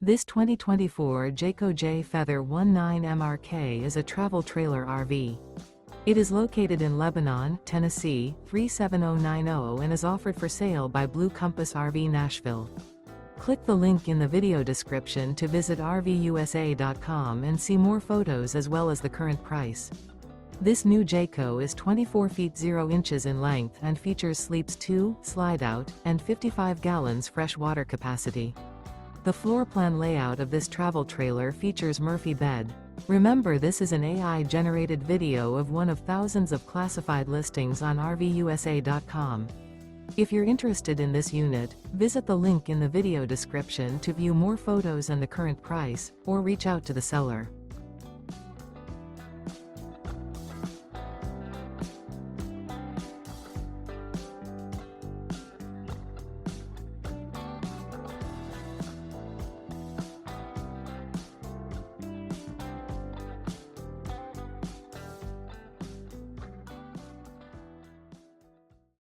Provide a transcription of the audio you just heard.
This 2024 Jayco Jay Feather 19MRK is a travel trailer RV. It is located in Lebanon, Tennessee, 37090 and is offered for sale by Blue Compass RV Nashville. Click the link in the video description to visit RVUSA.com and see more photos as well as the current price. This new Jayco is 24 feet 0 inches in length and features sleeps 2, Slideout, and 55 gallons fresh water capacity. The floor plan layout of this travel trailer features Murphy bed. Remember, this is an AI-generated video of one of thousands of classified listings on RVUSA.com. If you're interested in this unit, visit the link in the video description to view more photos and the current price, or reach out to the seller.